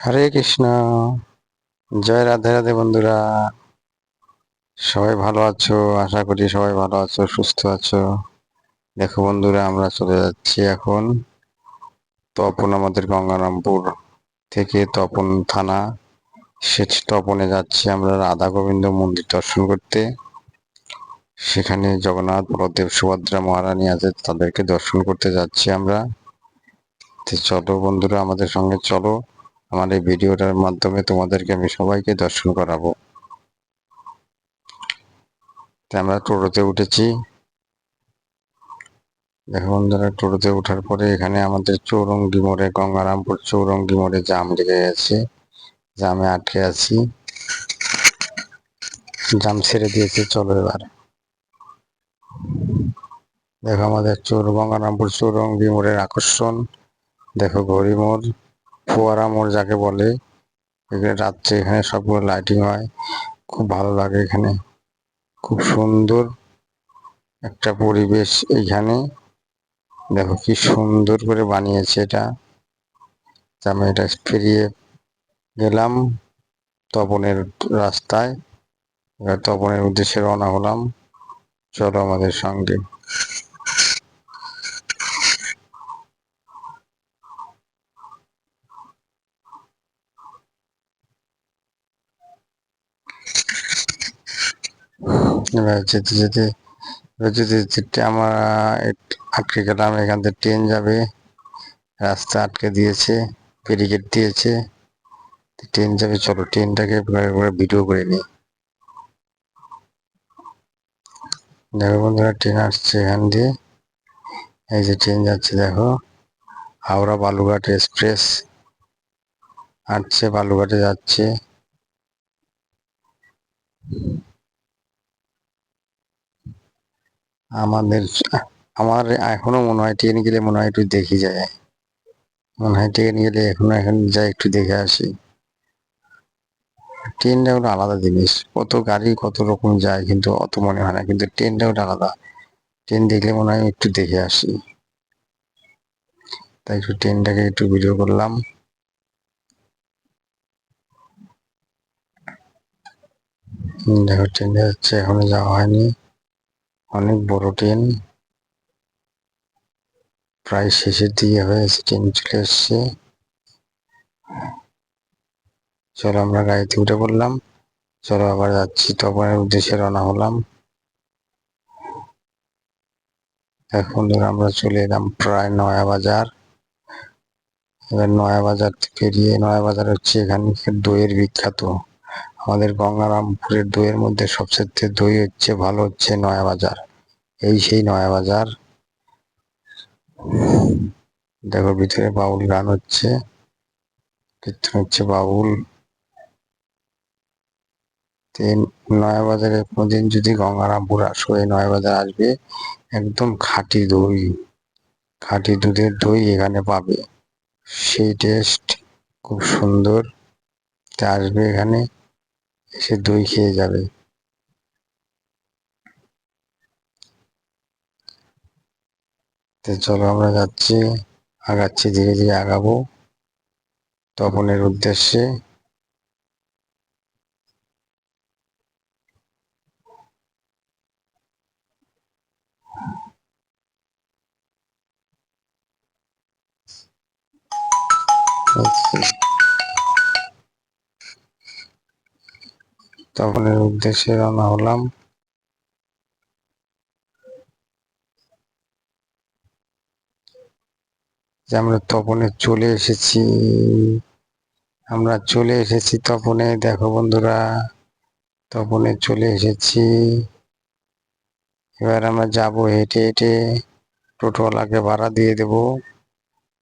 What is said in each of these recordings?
হরে কৃষ্ণ। জয় রাধে রাধে বন্ধুরা। সবাই ভালো আছো? আশা করি সবাই ভালো আছো, সুস্থ আছো। দেখো বন্ধুরা, আমরা চলে যাচ্ছি এখন তপন, আমাদের গঙ্গারামপুর থেকে তপন থানা। সে তপনে যাচ্ছি আমরা রাধা গোবিন্দ মন্দির দর্শন করতে। সেখানে জগন্নাথ, বলদেব, সুভদ্রা মহারানী আছে, তাদেরকে দর্শন করতে যাচ্ছি আমরা। তো চলো বন্ধুরা, আমাদের সঙ্গে চলো। আমার এই ভিডিওটার মাধ্যমে তোমাদেরকে আমি সবাইকে দর্শন করাবো। তো আমরা টোটোতে উঠেছি। দেখো বন্ধুরা, টোটোতে ওঠার পরে এখানে আমাদের চৌরঙ্গি মোড়ে, গঙ্গারামপুর চৌরঙ্গি মোড়ে জাম লেগে গেছে। জামে আটকে আছি, জাম ছেড়ে দিয়েছে। চলো এবার দেখো আমাদের গঙ্গারামপুর চৌরঙ্গি মোড়ের আকর্ষণ। দেখো ঘড়ি মোড়, ফোয়ারা মোড় যাকে বলে। এখানে রাত্রে এখানে সবগুলো লাইটিং হয়, খুব ভালো লাগে এখানে। খুব সুন্দর একটা পরিবেশ এইখানে। দেখো কি সুন্দর করে বানিয়েছে এটা। আমি এটা পেরিয়ে গেলাম তপনের রাস্তায়। এবার তপনের উদ্দেশ্যে রওনা হলাম। চলো আমাদের সঙ্গে। এবার যেতে যেতে আমরা আটকে গেলাম। এখান থেকে ট্রেন যাবে, রাস্তা আটকে দিয়েছে, ব্যারিকেড দিয়েছে। ট্রেন যাবে, চলো ট্রেনটাকে ভিডিও করে নিই। দেখো বন্ধুরা, ট্রেন আসছে এখান দিয়ে। এই যে ট্রেন যাচ্ছে, দেখো হাওড়া বালুঘাট এক্সপ্রেস আসছে, বালুঘাটে যাচ্ছে। আমাদের আমার এখনো মনে হয় ট্রেন গেলে মনে হয় একটু দেখি যায়। মনে হয় ট্রেন গেলে এখন যাই, একটু দেখে আসি। ট্রেনটা হলো আলাদা জিনিস, কত গাড়ি কত রকম যায়, কিন্তু অত মনে হয় না। কিন্তু ট্রেনটা ওটা আলাদা। ট্রেন দেখলে মনে হয় একটু দেখে আসি। তাই একটু ট্রেনটাকে একটু ভিডিও করলাম। দেখো ট্রেন যাচ্ছে, এখনো যাওয়া হয়নি। অনেক বড় ট্রেন, প্রায় শেষের দিকে হয়েছে, ট্রেন চলে এসছে। চলো আমরা গাড়িতে উঠে পড়লাম। চলো আবার যাচ্ছি, তপনের উদ্দেশ্যে রওনা হলাম। এখন ধর আমরা চলে এলাম প্রায় নয়া বাজার। এবার নয়া বাজার পেরিয়ে, নয়া বাজার হচ্ছে এখানকার দইয়ের বিখ্যাত। আমাদের গঙ্গারামপুরের দইয়ের মধ্যে সবচেয়ে দই হচ্ছে ভালো হচ্ছে নয়া বাজার। এই সেই নয়া বাজার। দেখো ভিতরে বাউল গান হচ্ছে, কীর্তন হচ্ছে বাউল। নয়া বাজারে কোনদিন যদি গঙ্গারামপুর আসো, এই নয়া বাজার আসবে, একদম খাঁটি দই, খাঁটি দুধের দই এখানে পাবে। সেই টেস্ট, খুব সুন্দর। আসবে এখানে, এসে দই খেয়ে যাবে। তো চলো আমরা যাচ্ছি, আগাচ্ছি, ধীরে ধীরে আগাবো তপনের উদ্দেশ্যে। তপনের উদ্দেশ্যে রওনা হলাম। যে আমরা তপনে চলে এসেছি, আমরা চলে এসেছি তপনে। দেখো বন্ধুরা, তপনে চলে এসেছি। এবার আমরা যাব হেঁটে হেঁটে। টোটোওয়ালাকে ভাড়া দিয়ে দেব,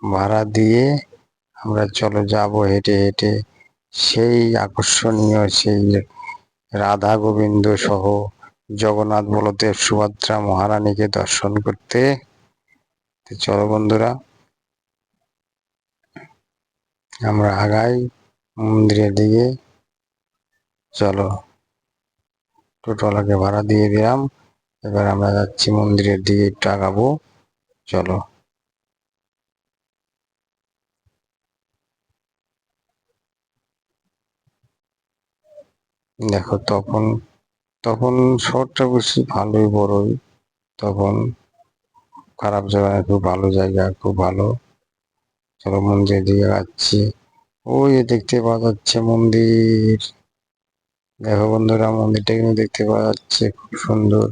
ভাড়া দিয়ে আমরা চলো যাব হেঁটে হেঁটে সেই আকর্ষণীয়, সেই রাধা গোবিন্দ সহ জগন্নাথ, বলদেব, সুভদ্রা মহারানীকে দর্শন করতে। চলো বন্ধুরা, আমরা আগাই মন্দিরের দিকে। চলো, টোটোওয়ালাকে ভাড়া দিয়ে দিলাম। এবার আমরা যাচ্ছি মন্দিরের দিকে, একটু আগাবো। চলো। দেখো তখন তখন শহরটা বেশি ভালোই বড়ই, তখন খারাপ জায়গা না, খুব ভালো জায়গা, খুব ভালো। চলো মন্দিরের দিকে যাচ্ছি। ওই যে দেখতে পাওয়া যাচ্ছে মন্দির। দেখো বন্ধুরা, মন্দিরটা কিন্তু দেখতে পাওয়া যাচ্ছে, খুব সুন্দর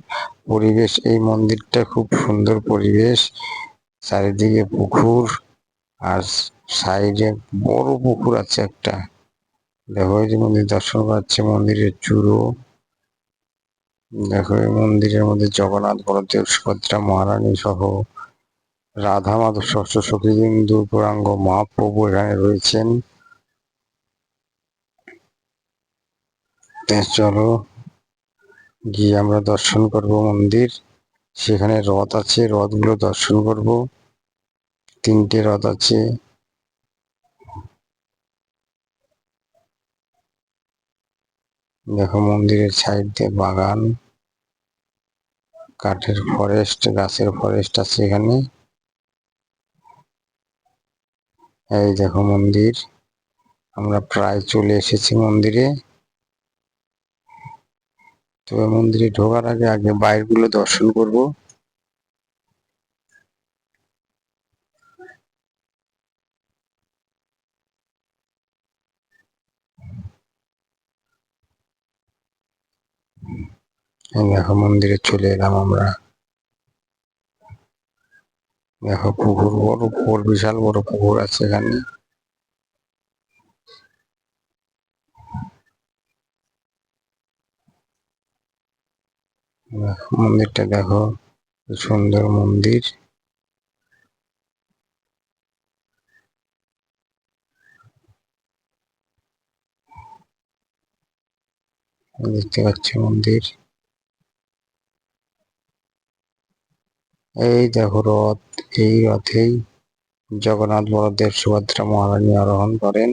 পরিবেশ। এই মন্দিরটা খুব সুন্দর পরিবেশ, চারিদিকে পুকুর, আর সাইডে বড় পুকুর আছে একটা। দেখো এই যে মন্দির দর্শন করাচ্ছে, মন্দিরের চূড়ো। দেখো এই মন্দিরের মধ্যে জগন্নাথ, বলদেব, সুভদ্রা, মহারানী সহ রাধা, মাধব, ষষ্ঠ সখী, বিন্দু, গৌরাঙ্গ মহাপ্রভু এখানে রয়েছেন। চলো গিয়ে আমরা দর্শন করব মন্দির। সেখানে রথ আছে, রথগুলো দর্শন করব। তিনটে রথ আছে। দেখো মন্দিরের সাইড দিয়ে বাগান, কাঠের ফরেস্ট, গাছের ফরেস্ট আছে এখানে। এই দেখো মন্দির, আমরা প্রায় চলে এসেছি মন্দিরে। তবে মন্দিরে ঢোকার আগে আগে বাইরগুলো দর্শন করব। এই দেখো মন্দিরে চলে এলাম আমরা। দেখো পুকুর, বড় পুকুর, বিশাল বড় পুকুর আছে এখানে। মন্দিরটা দেখো, সুন্দর মন্দির। দেখতে পাচ্ছি মন্দির। এই দেখো রথ, এই রথেই জগন্নাথ, বলদেব, সুভদ্রা, মহারানী আরোহণ করেন।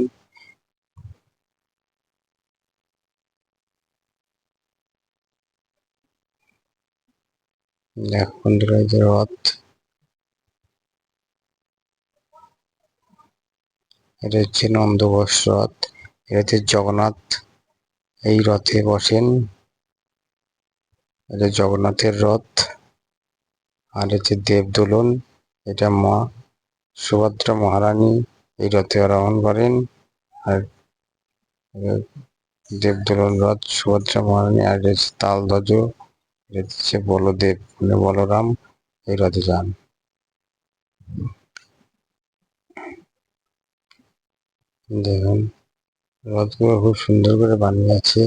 দেখো বন্ধুরা, এই যে রথ, এটা হচ্ছে নন্দঘোষ রথ। এটাতে জগন্নাথ এই রথে বসেন। এটা জগন্নাথের রথ। আর হচ্ছে দেবদোলন, এটা মা সুভদ্রা মহারানী এই রথে আরোহণ করেন। আর দেবদোলন রথ, সুভদ্রা মহারানী। আর হচ্ছে তালধ্বজ, এটা হচ্ছে বলদেব মানে বলরাম এই রথে যান। দেখুন রথগুলো খুব সুন্দর করে বানিয়েছে।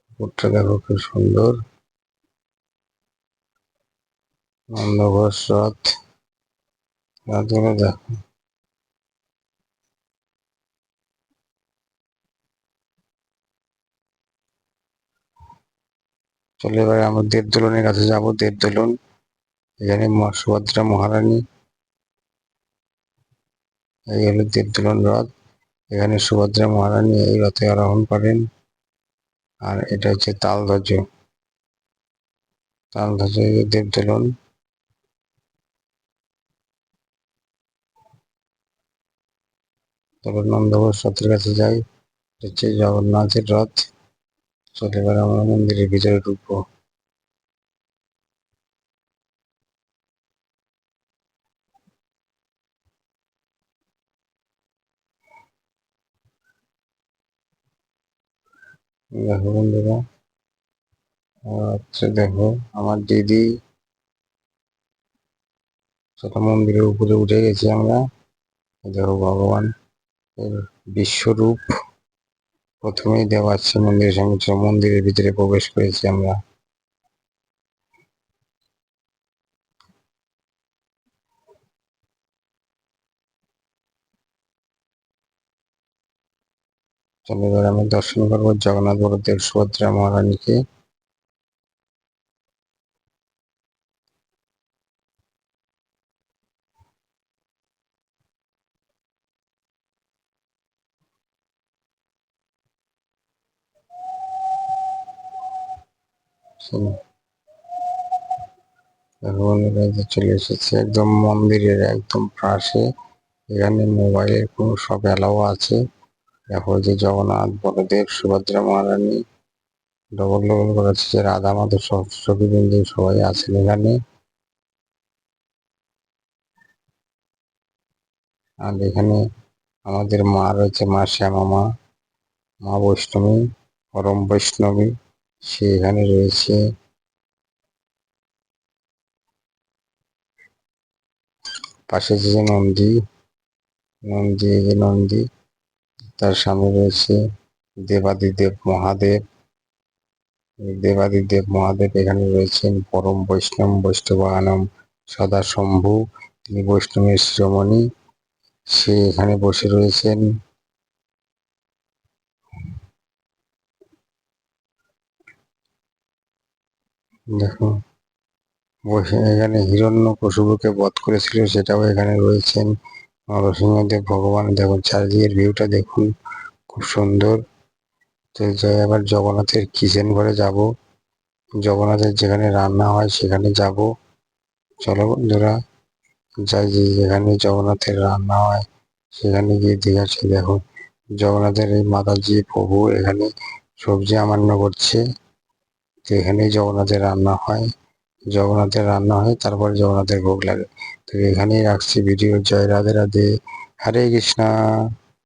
পুকুরটা দেখো খুব সুন্দর। নন্দঘোষ রথ, রথগুলো দেখো। চলে এবারে আমরা দেবদোলনের কাছে যাব। দেবদোলন, এখানে মা সুভদ্রা মহারানী, এই হলো দেবদোলন রথ। এখানে সুভদ্রা মহারানী এই রথে আরোহণ করেন। আর এটা হচ্ছে তালধ্বজ, তালধ্বজ দেবদোলন। তারপর নন্দঘোষ রথের কাছে যাই, হচ্ছে জগন্নাথের রথ। চলে এবার আমরা মন্দিরের ভিতরে ঢুকবো। দেখো বন্ধুরা, দেখো আমার দিদি, সেটা মন্দিরের উপরে উঠে গেছি আমরা। দেখো ভগবান এর বিশ্বরূপ। প্রথমেই দেওয়া আছে মন্দিরের সঙ্গে, মন্দিরের ভিতরে প্রবেশ করেছি আমরা। চলো এবার আমি দর্শন করবো জগন্নাথ, বলদেব, সুভদ্রা মহারানীকে। চলে এসেছে একদম মন্দিরের একদম পাশে। এখানে মোবাইলের কোনো সব অ্যালাও আছে। দেখো যে জগন্নাথ, বলদেব, সুভদ্রা মহারানী, ডবল ডবল করেছে যে রাধা মাধব, সরস্বতী বিন্দু সবাই আছেন এখানে। আর এখানে আমাদের মা রয়েছে, মা শ্যামা মা, মা বৈষ্ণবী, পরম বৈষ্ণবী, সে এখানে রয়েছে। পাশে যে নন্দী, নন্দী, এই যে নন্দী, তার সামনে রয়েছে দেবাদিদেব মহাদেব। দেবাদিদেব মহাদেব এখানে রয়েছেন। পরম বৈষ্ণব, বৈষ্ণবানম সদা শম্ভু, তিনি বৈষ্ণবের শিরোমণি, সে এখানে বসে রয়েছেন। দেখো বসে এখানে হিরণ্যকশিপুকে বধ করেছিল, সেটাও এখানে রয়েছেন। নরসিংহদেব ভগবান, দেখুন চারিদিকের ভিউটা দেখুন, খুব সুন্দর। তো যাই, আবার জগন্নাথের কিচেন ঘরে যাব, জগন্নাথের যেখানে রান্না হয় সেখানে যাব। চলো বন্ধুরা যাই, যে যেখানে জগন্নাথের রান্না হয় সেখানে গিয়ে দেখে আসি। দেখো জগন্নাথের এই মাতাজি প্রভু এখানে সবজি আমান্য করছে। তো এখানেই জগন্নাথের রান্না হয়, জগন্নাথের রান্না হয়, তারপরে জগন্নাথের ভোগ লাগে। তো এখানেই রাখছি ভিডিও। জয় রাধে রাধে, হরে কৃষ্ণা।